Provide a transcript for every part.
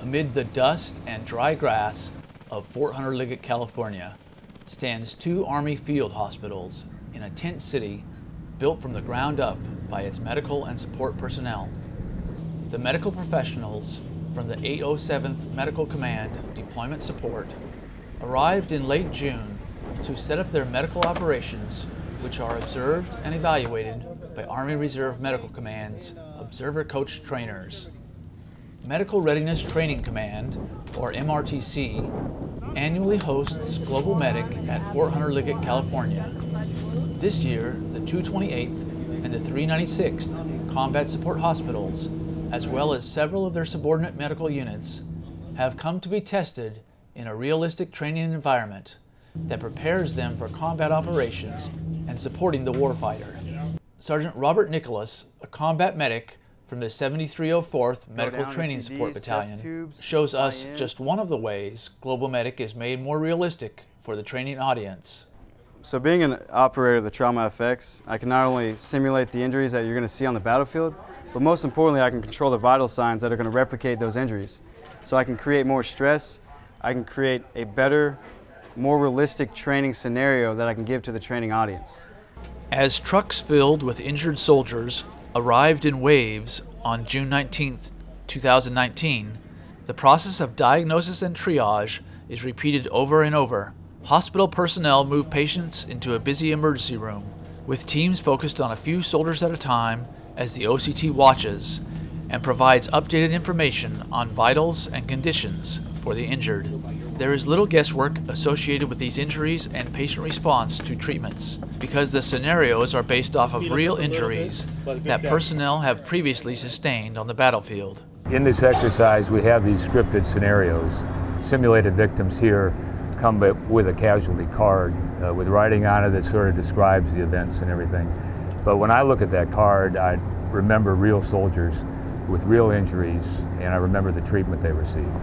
Amid the dust and dry grass of Fort Hunter Liggett, California, stands two Army field hospitals in a tent city built from the ground up by its medical and support personnel. The medical professionals from the 807th Medical Command Deployment Support arrived in late June to set up their medical operations, which are observed and evaluated by Army Reserve Medical Command's Observer Coach Trainers. Medical Readiness Training Command, or MRTC, annually hosts Global Medic at Fort Hunter Liggett, California. This year, the 228th and the 396th Combat Support Hospitals, as well as several of their subordinate medical units, have come to be tested in a realistic training environment that prepares them for combat operations and supporting the warfighter. Sergeant Robert Nicholas, a combat medic from the 7304th Medical Training Support Battalion, shows us just one of the ways Global Medic is made more realistic for the training audience. So being an operator of the Trauma FX, I can not only simulate the injuries that you're going to see on the battlefield, but most importantly, I can control the vital signs that are going to replicate those injuries. So I can create more stress, I can create a better, more realistic training scenario that I can give to the training audience. As trucks filled with injured soldiers arrived in waves on June 19, 2019, the process of diagnosis and triage is repeated over and over. Hospital personnel move patients into a busy emergency room, with teams focused on a few soldiers at a time as the OCT watches and provides updated information on vitals and conditions for the injured. There is little guesswork associated with these injuries and patient response to treatments, because the scenarios are based off of real injuries that personnel have previously sustained on the battlefield. In this exercise, we have these scripted scenarios. Simulated victims here come with a casualty card with writing on it that sort of describes the events and everything. But when I look at that card, I remember real soldiers with real injuries, and I remember the treatment they received.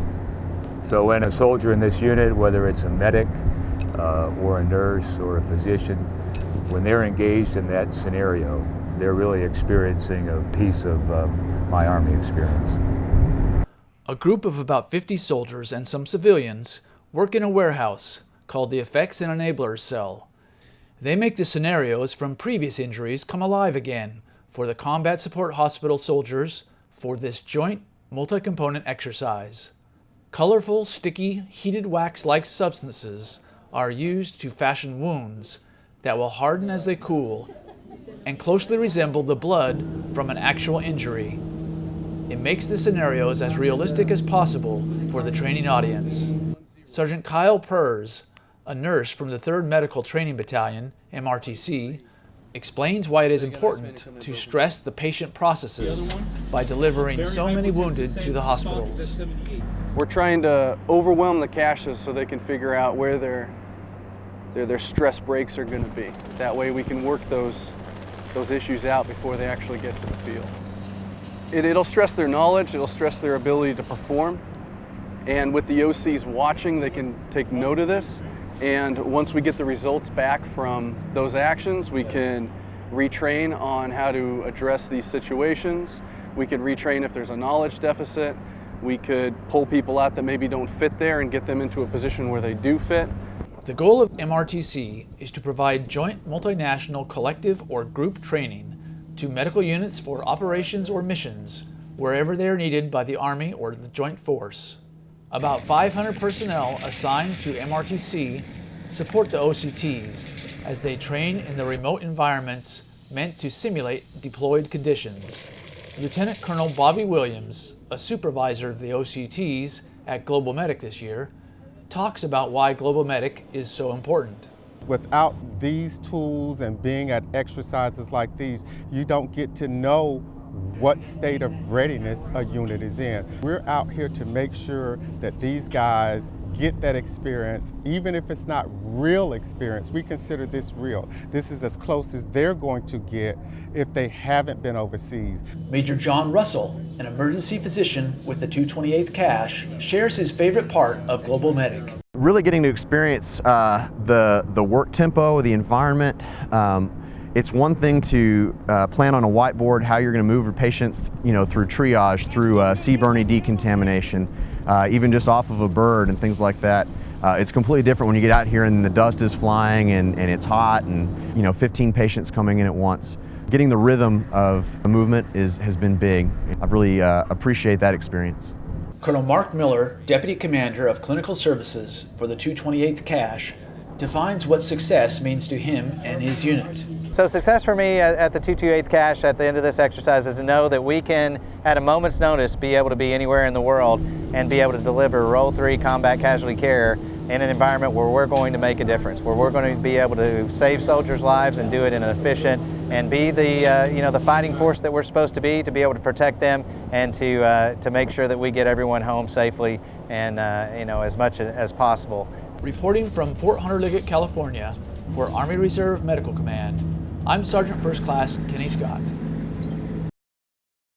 So when a soldier in this unit, whether it's a medic or a nurse or a physician, when they're engaged in that scenario, they're really experiencing a piece of my Army experience. A group of about 50 soldiers and some civilians work in a warehouse called the Effects and Enablers Cell. They make the scenarios from previous injuries come alive again for the Combat Support Hospital soldiers for this joint multi-component exercise. Colorful, sticky, heated wax-like substances are used to fashion wounds that will harden as they cool and closely resemble the blood from an actual injury. It makes the scenarios as realistic as possible for the training audience. Sergeant Kyle Purrs, a nurse from the 3rd Medical Training Battalion, MRTC, explains why it is important to stress the patient processes by delivering so many wounded to the hospitals. We're trying to overwhelm the caches so they can figure out where their stress breaks are going to be. That way we can work those issues out before they actually get to the field. It'll stress their knowledge, it'll stress their ability to perform, and with the OCs watching, they can take note of this. And once we get the results back from those actions, we can retrain on how to address these situations. We can retrain if there's a knowledge deficit. We could pull people out that maybe don't fit there and get them into a position where they do fit. The goal of MRTC is to provide joint multinational collective or group training to medical units for operations or missions wherever they are needed by the Army or the Joint Force. About 500 personnel assigned to MRTC support the OCTs as they train in the remote environments meant to simulate deployed conditions. Lieutenant Colonel Bobby Williams, a supervisor of the OCTs at Global Medic this year, talks about why Global Medic is so important. Without these tools and being at exercises like these, you don't get to know what state of readiness a unit is in. We're out here to make sure that these guys get that experience, even if it's not real experience. We consider this real. This is as close as they're going to get if they haven't been overseas. Major John Russell, an emergency physician with the 228th Cache, shares his favorite part of Global Medic. Really getting to experience the work tempo, the environment. It's one thing to plan on a whiteboard how you're going to move your patients, through triage, through CBRNE decontamination. even just off of a bird and things like that. It's completely different when you get out here and the dust is flying and it's hot and 15 patients coming in at once. Getting the rhythm of the movement has been big. I really appreciate that experience. Colonel Mark Miller, Deputy Commander of Clinical Services for the 228th Cache, defines what success means to him and his unit. So success for me at the 228th Cache at the end of this exercise is to know that we can, at a moment's notice, be able to be anywhere in the world and be able to deliver Role 3 combat casualty care in an environment where we're going to make a difference, where we're going to be able to save soldiers' lives and do it in an efficient and be the fighting force that we're supposed to be able to protect them and to make sure that we get everyone home safely and as much as possible. Reporting from Fort Hunter Liggett, California, for Army Reserve Medical Command, I'm Sergeant First Class Kenny Scott.